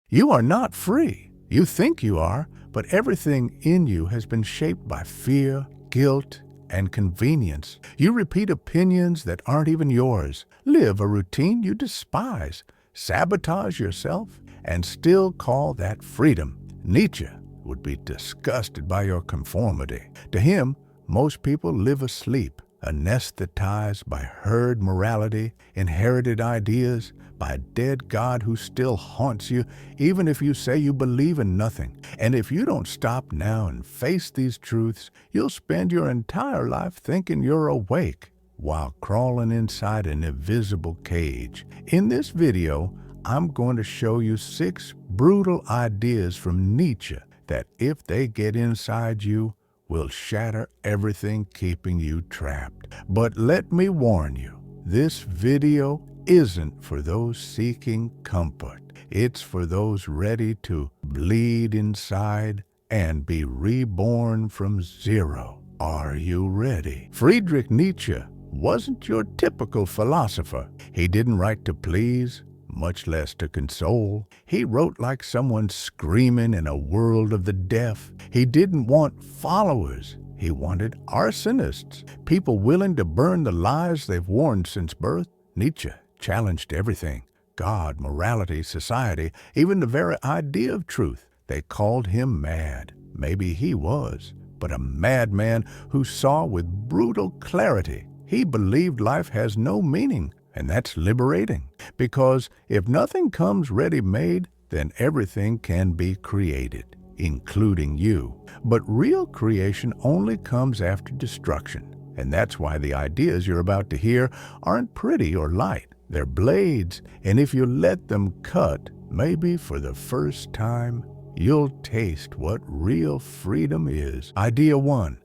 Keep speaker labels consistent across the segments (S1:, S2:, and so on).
S1: You are not free. You think you are, but everything in you has been shaped by fear, guilt, and convenience. You repeat opinions that aren't even yours, live a routine you despise, sabotage yourself, and still call that freedom. Nietzsche would be disgusted by your conformity. To him, most people live asleep, anesthetized by herd morality, inherited ideas, by a dead God who still haunts you, even if you say you believe in nothing. And if you don't stop now and face these truths, you'll spend your entire life thinking you're awake while crawling inside an invisible cage. In this video, I'm going to show you 6 brutal ideas from Nietzsche that, if they get inside you, will shatter everything keeping you trapped. But let me warn you, this video isn't for those seeking comfort. It's for those ready to bleed inside and be reborn from zero. Are you ready? Friedrich Nietzsche wasn't your typical philosopher. He didn't write to please, much less to console. He wrote like someone screaming in a world of the deaf. He didn't want followers. He wanted arsonists, people willing to burn the lies they've worn since birth. Nietzsche challenged everything: God, morality, society, even the very idea of truth. They called him mad. Maybe he was, but a madman who saw with brutal clarity. He believed life has no meaning, and that's liberating, because if nothing comes ready-made, then everything can be created, including you. But real creation only comes after destruction, and that's why the ideas you're about to hear aren't pretty or light. They're blades, and if you let them cut, maybe for the first time, you'll taste what real freedom is. Idea 1.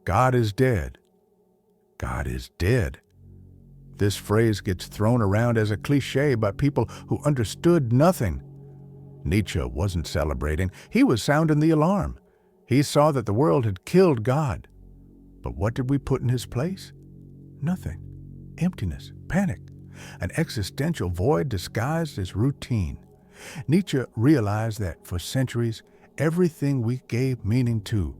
S1: God is dead. God is dead. This phrase gets thrown around as a cliche by people who understood nothing. Nietzsche wasn't celebrating. He was sounding the alarm. He saw that the world had killed God. But what did we put in his place? Nothing. Emptiness, panic, an existential void disguised as routine. Nietzsche realized that for centuries, everything we gave meaning to,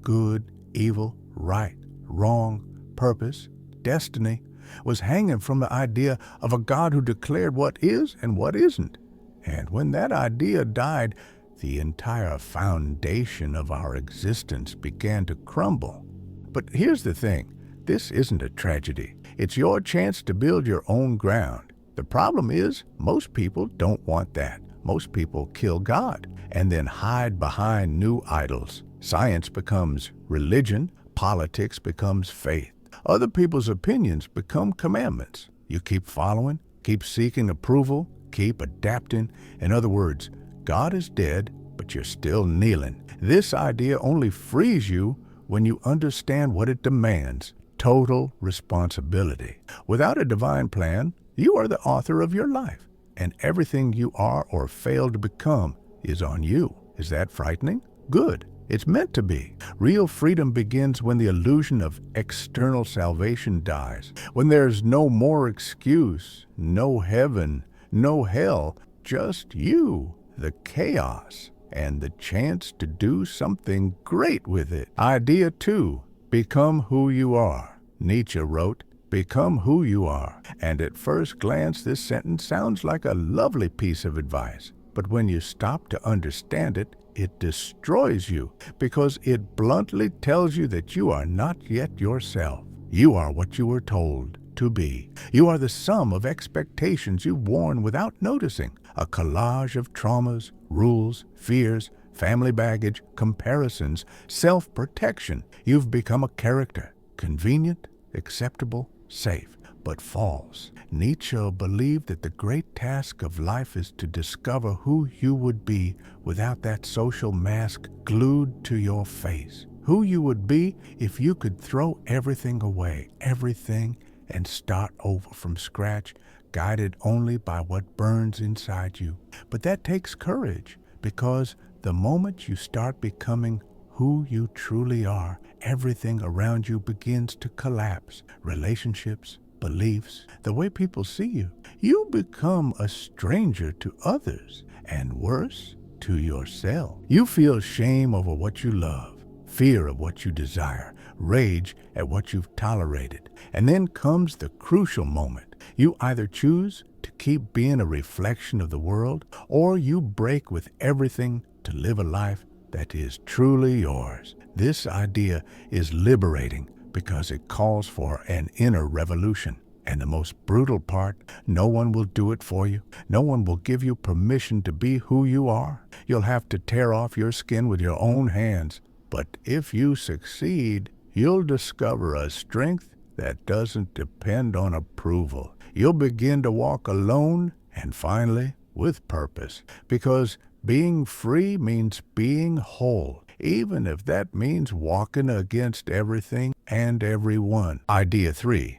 S1: good, evil, right, wrong, purpose, destiny, was hanging from the idea of a God who declared what is and what isn't. And when that idea died, the entire foundation of our existence began to crumble. But here's the thing, this isn't a tragedy. It's your chance to build your own ground. The problem is, most people don't want that. Most people kill God and then hide behind new idols. Science becomes religion, politics becomes faith. Other people's opinions become commandments. You keep following, keep seeking approval, keep adapting. In other words, God is dead, but you're still kneeling. This idea only frees you when you understand what it demands: total responsibility. Without a divine plan, you are the author of your life, and everything you are or fail to become is on you. Is that frightening? Good. It's meant to be. Real freedom begins when the illusion of external salvation dies, when there's no more excuse, no heaven, no hell, just you, the chaos, and the chance to do something great with it. Idea 2, become who you are. Nietzsche wrote, "Become who you are." And at first glance, this sentence sounds like a lovely piece of advice. But when you stop to understand it, it destroys you, because it bluntly tells you that you are not yet yourself. You are what you were told to be. You are the sum of expectations you've worn without noticing, a collage of traumas, rules, fears, family baggage, comparisons, self-protection. You've become a character, convenient, acceptable, safe, but false. Nietzsche believed that the great task of life is to discover who you would be without that social mask glued to your face. Who you would be if you could throw everything away, everything, and start over from scratch, guided only by what burns inside you. But that takes courage, because the moment you start becoming who you truly are, everything around you begins to collapse. Relationships, beliefs, the way people see you. You become a stranger to others, and worse, to yourself. You feel shame over what you love, fear of what you desire, rage at what you've tolerated. And then comes the crucial moment. You either choose to keep being a reflection of the world, or you break with everything to live a life that is truly yours. This idea is liberating because it calls for an inner revolution. And the most brutal part, no one will do it for you. No one will give you permission to be who you are. You'll have to tear off your skin with your own hands. But if you succeed, you'll discover a strength that doesn't depend on approval. You'll begin to walk alone and finally with purpose. Because being free means being whole, even if that means walking against everything and everyone. Idea 3.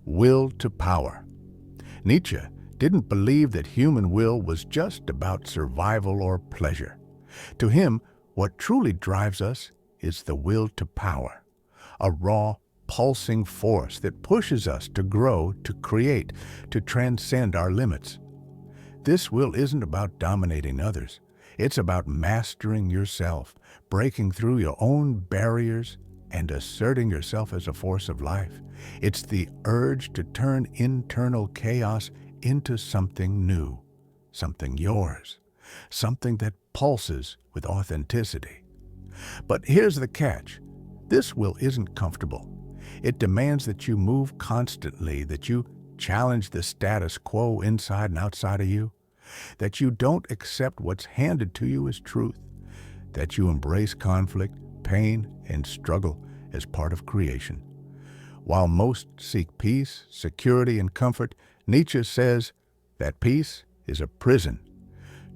S1: Will to power. Nietzsche didn't believe that human will was just about survival or pleasure. To him, what truly drives us is the will to power, a raw, pulsing force that pushes us to grow, to create, to transcend our limits. This will isn't about dominating others. It's about mastering yourself, breaking through your own barriers, and asserting yourself as a force of life. It's the urge to turn internal chaos into something new, something yours, something that pulses with authenticity. But here's the catch. This will isn't comfortable. It demands that you move constantly, that you challenge the status quo inside and outside of you, that you don't accept what's handed to you as truth, that you embrace conflict, pain, and struggle as part of creation. While most seek peace, security, and comfort, Nietzsche says that peace is a prison.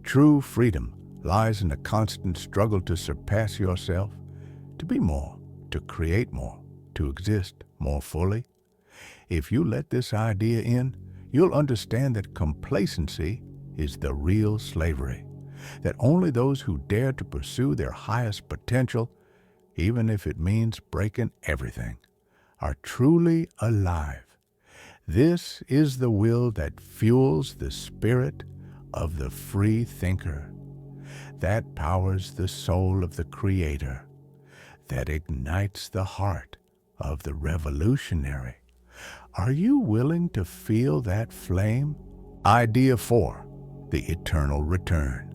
S1: True freedom lies in a constant struggle to surpass yourself, to be more, to create more, to exist more fully. If you let this idea in, you'll understand that complacency is the real slavery, that only those who dare to pursue their highest potential, even if it means breaking everything, are truly alive. This is the will that fuels the spirit of the free thinker, that powers the soul of the creator, that ignites the heart of the revolutionary. Are you willing to feel that flame? Idea 4. The eternal return.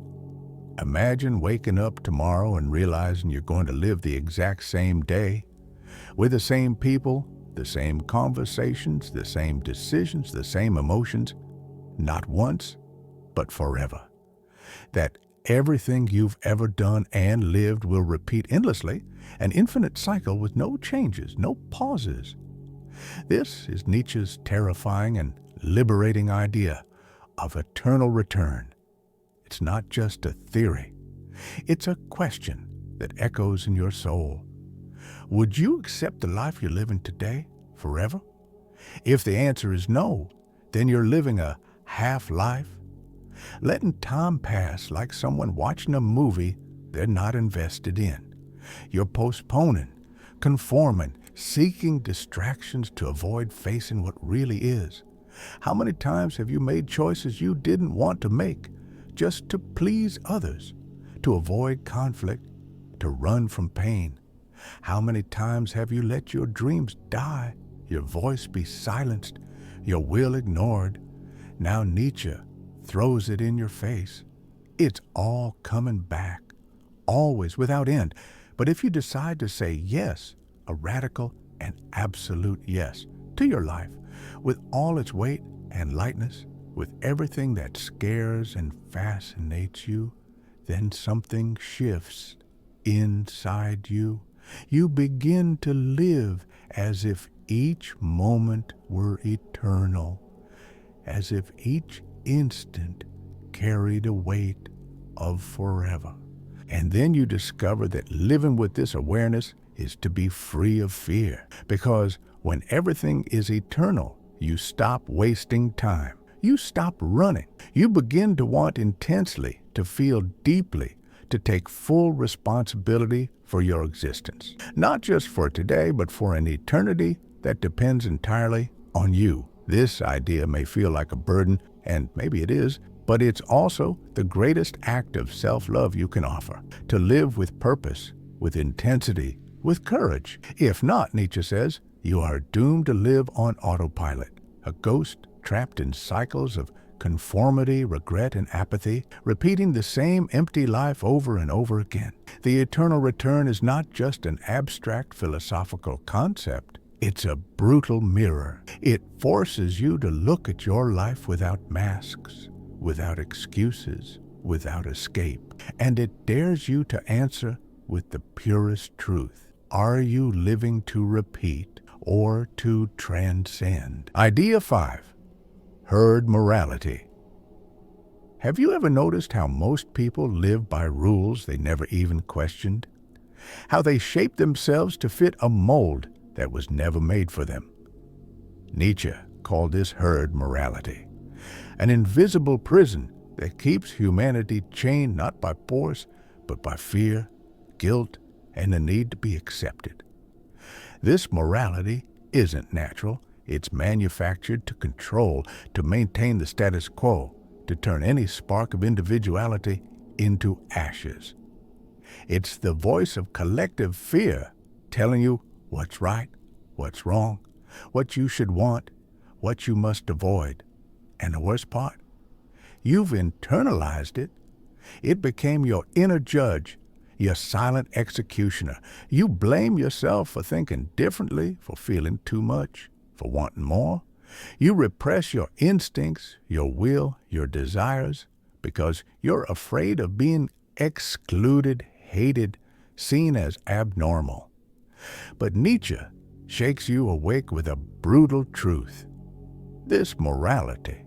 S1: Imagine waking up tomorrow and realizing you're going to live the exact same day, with the same people, the same conversations, the same decisions, the same emotions, not once, but forever. That everything you've ever done and lived will repeat endlessly, an infinite cycle with no changes, no pauses. This is Nietzsche's terrifying and liberating idea of eternal return. It's not just a theory. It's a question that echoes in your soul. Would you accept the life you're living today forever? If the answer is no, then you're living a half-life, letting time pass like someone watching a movie they're not invested in. You're postponing, conforming, seeking distractions to avoid facing what really is. How many times have you made choices you didn't want to make just to please others, to avoid conflict, to run from pain? How many times have you let your dreams die, your voice be silenced, your will ignored? Now Nietzsche throws it in your face. It's all coming back, always, without end. But if you decide to say yes, a radical and absolute yes, to your life, with all its weight and lightness, with everything that scares and fascinates you, then something shifts inside you. You begin to live as if each moment were eternal, as if each instant carried a weight of forever. And then you discover that living with this awareness is to be free of fear, because when everything is eternal, you stop wasting time. You stop running. You begin to want intensely, to feel deeply, to take full responsibility for your existence. Not just for today, but for an eternity that depends entirely on you. This idea may feel like a burden, and maybe it is, But it's also the greatest act of self-love you can offer, to live with purpose, with intensity, with courage. If not, Nietzsche says, you are doomed to live on autopilot, a ghost trapped in cycles of conformity, regret, and apathy, repeating the same empty life over and over again. The eternal return is not just an abstract philosophical concept. It's a brutal mirror. It forces you to look at your life without masks, without excuses, without escape. And it dares you to answer with the purest truth. Are you living to repeat or to transcend? Idea 5. Herd morality. Have you ever noticed how most people live by rules they never even questioned? How they shape themselves to fit a mold that was never made for them? Nietzsche called this herd morality, an invisible prison that keeps humanity chained not by force, but by fear, guilt, and the need to be accepted. This morality isn't natural. It's manufactured to control, to maintain the status quo, to turn any spark of individuality into ashes. It's the voice of collective fear telling you what's right, what's wrong, what you should want, what you must avoid. And the worst part, you've internalized it. It became your inner judge, your silent executioner. You blame yourself for thinking differently, for feeling too much, for wanting more. You repress your instincts, your will, your desires, because you're afraid of being excluded, hated, seen as abnormal. But Nietzsche shakes you awake with a brutal truth. This morality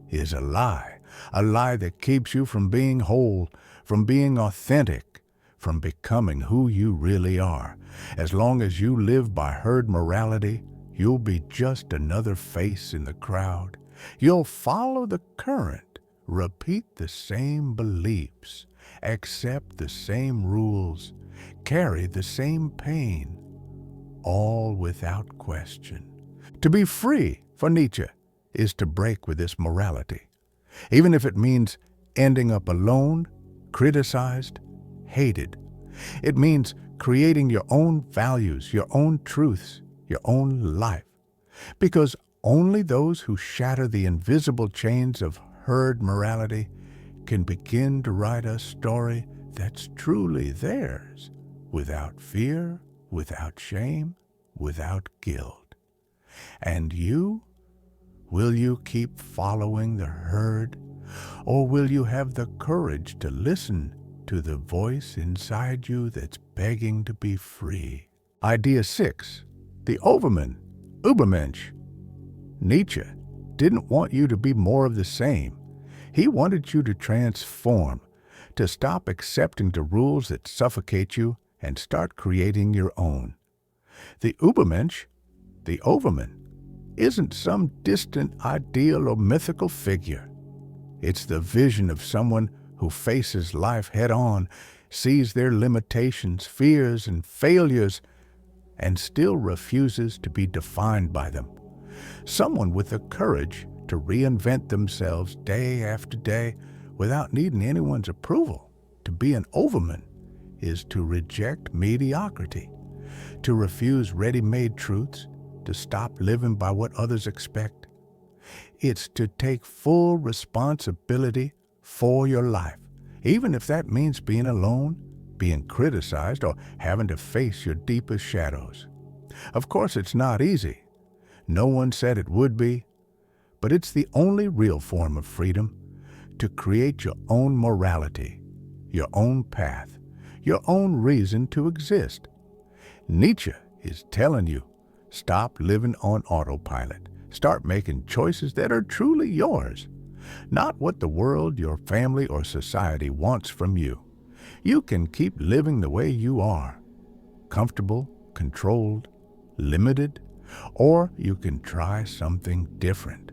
S1: is a lie that keeps you from being whole, from being authentic, from becoming who you really are. As long as you live by herd morality, you'll be just another face in the crowd. You'll follow the current, repeat the same beliefs, accept the same rules, carry the same pain, all without question. To be free, for Nietzsche, is to break with this morality, even if it means ending up alone, criticized, hated. It means creating your own values, your own truths, your own life. Because only those who shatter the invisible chains of herd morality can begin to write a story that's truly theirs, without fear, without shame, without guilt. And you? Will you keep following the herd? Or will you have the courage to listen to the voice inside you that's begging to be free? Idea 6. The Overman, Übermensch. Nietzsche didn't want you to be more of the same. He wanted you to transform, to stop accepting the rules that suffocate you and start creating your own. The Übermensch, the Overman, isn't some distant ideal or mythical figure. It's the vision of someone who faces life head-on, sees their limitations, fears, and failures, and still refuses to be defined by them. Someone with the courage to reinvent themselves day after day without needing anyone's approval. To be an Overman is to reject mediocrity, to refuse ready-made truths, to stop living by what others expect. It's to take full responsibility for your life, even if that means being alone, being criticized, or having to face your deepest shadows. Of course, it's not easy. No one said it would be, but it's the only real form of freedom, to create your own morality, your own path, your own reason to exist. Nietzsche is telling you, stop living on autopilot. Start making choices that are truly yours, not what the world, your family, or society wants from you. You can keep living the way you are, comfortable, controlled, limited, or you can try something different.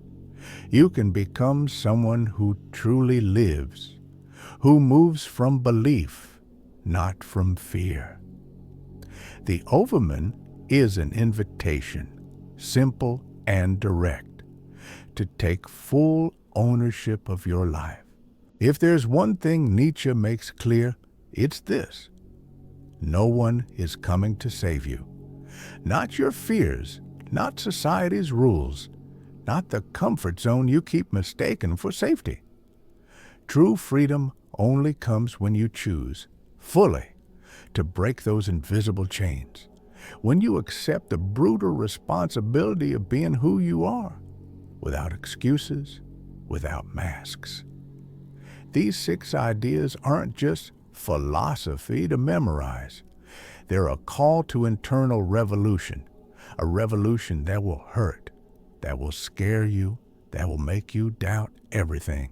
S1: You can become someone who truly lives, who moves from belief, not from fear. The Overman is an invitation, simple and direct, to take full ownership of your life, If there's one thing Nietzsche makes clear, it's this: no one is coming to save you. Not your fears, not society's rules, not the comfort zone you keep mistaken for safety. True freedom only comes when you choose, fully, to break those invisible chains. When you accept the brutal responsibility of being who you are, without excuses, without masks. These 6 ideas aren't just philosophy to memorize. They're a call to internal revolution, a revolution that will hurt, that will scare you, that will make you doubt everything.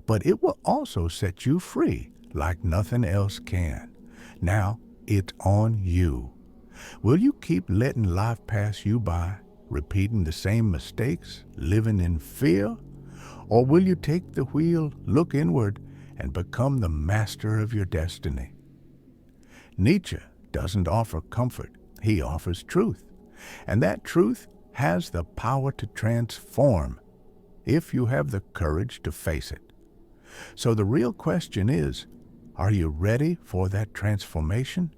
S1: But it will also set you free like nothing else can. Now, it's on you. Will you keep letting life pass you by, repeating the same mistakes, living in fear? Or will you take the wheel, look inward, and become the master of your destiny? Nietzsche doesn't offer comfort, he offers truth. And that truth has the power to transform, if you have the courage to face it. So the real question is, are you ready for that transformation?